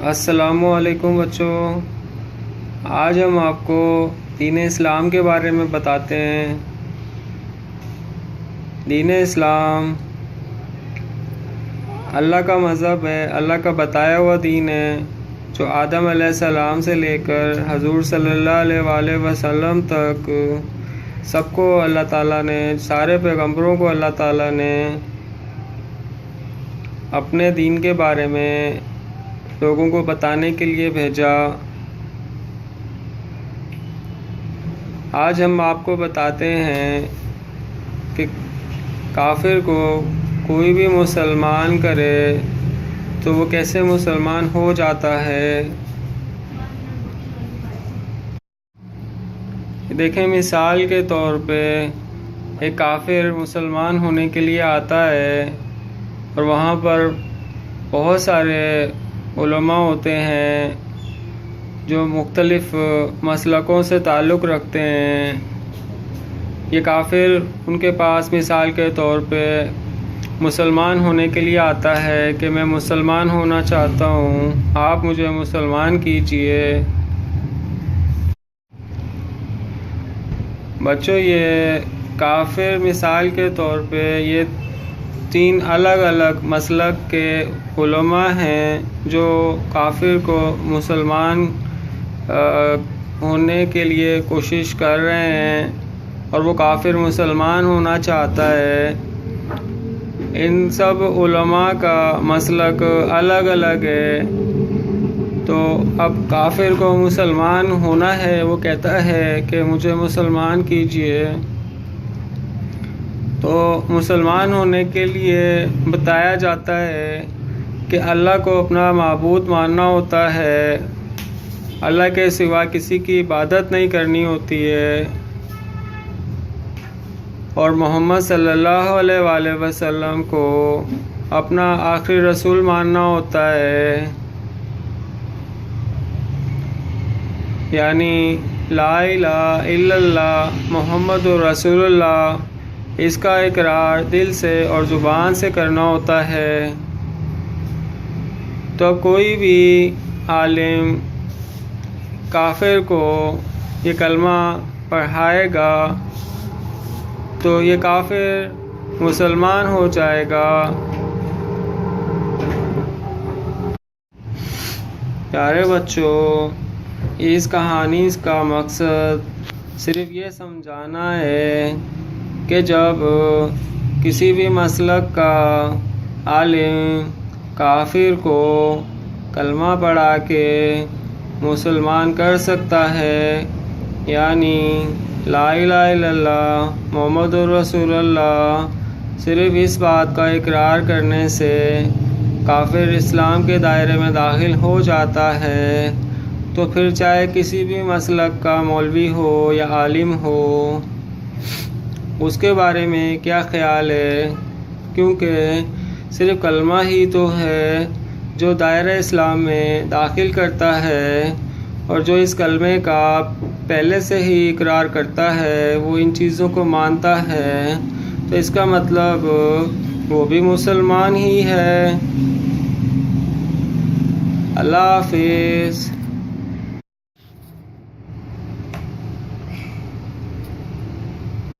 السلام علیکم بچوں، آج ہم آپ کو دین اسلام کے بارے میں بتاتے ہیں۔ دین اسلام اللہ کا مذہب ہے، اللہ کا بتایا ہوا دین ہے، جو آدم علیہ السلام سے لے کر حضور صلی اللہ علیہ وآلہ وسلم تک سب کو اللہ تعالیٰ نے، سارے پیغمبروں کو اللہ تعالیٰ نے اپنے دین کے بارے میں لوگوں کو بتانے کے لیے بھیجا۔ آج ہم آپ کو بتاتے ہیں کہ کافر کو کوئی بھی مسلمان کرے تو وہ کیسے مسلمان ہو جاتا ہے۔ دیکھیں، مثال کے طور پہ ایک کافر مسلمان ہونے کے لیے آتا ہے اور وہاں پر بہت سارے علماء ہوتے ہیں جو مختلف مسلکوں سے تعلق رکھتے ہیں۔ یہ کافر ان کے پاس مثال کے طور پہ مسلمان ہونے کے لیے آتا ہے کہ میں مسلمان ہونا چاہتا ہوں، آپ مجھے مسلمان کیجئے۔ بچوں، یہ کافر مثال کے طور پہ یہ 3 الگ الگ مسلک کے علماء ہیں جو کافر کو مسلمان ہونے کے لیے کوشش کر رہے ہیں اور وہ کافر مسلمان ہونا چاہتا ہے۔ ان سب علماء کا مسلک الگ الگ ہے، تو اب کافر کو مسلمان ہونا ہے، وہ کہتا ہے کہ مجھے مسلمان کیجئے۔ تو مسلمان ہونے کے لیے بتایا جاتا ہے کہ اللہ کو اپنا معبود ماننا ہوتا ہے، اللہ کے سوا کسی کی عبادت نہیں کرنی ہوتی ہے، اور محمد صلی اللہ علیہ وآلہ وسلم کو اپنا آخری رسول ماننا ہوتا ہے، یعنی لا الہ الا اللہ محمد رسول اللہ، اس کا اقرار دل سے اور زبان سے کرنا ہوتا ہے۔ تو کوئی بھی عالم کافر کو یہ کلمہ پڑھائے گا تو یہ کافر مسلمان ہو جائے گا۔ پیارے بچوں، اس کہانی کا مقصد صرف یہ سمجھانا ہے کہ جب کسی بھی مسلک کا عالم کافر کو کلمہ پڑھا کے مسلمان کر سکتا ہے، یعنی لا الہ الا اللہ محمد رسول اللہ، صرف اس بات کا اقرار کرنے سے کافر اسلام کے دائرے میں داخل ہو جاتا ہے، تو پھر چاہے کسی بھی مسلک کا مولوی ہو یا عالم ہو، اس کے بارے میں کیا خیال ہے، کیونکہ صرف کلمہ ہی تو ہے جو دائرہ اسلام میں داخل کرتا ہے، اور جو اس کلمے کا پہلے سے ہی اقرار کرتا ہے، وہ ان چیزوں کو مانتا ہے، تو اس کا مطلب وہ بھی مسلمان ہی ہے۔ اللہ حافظ۔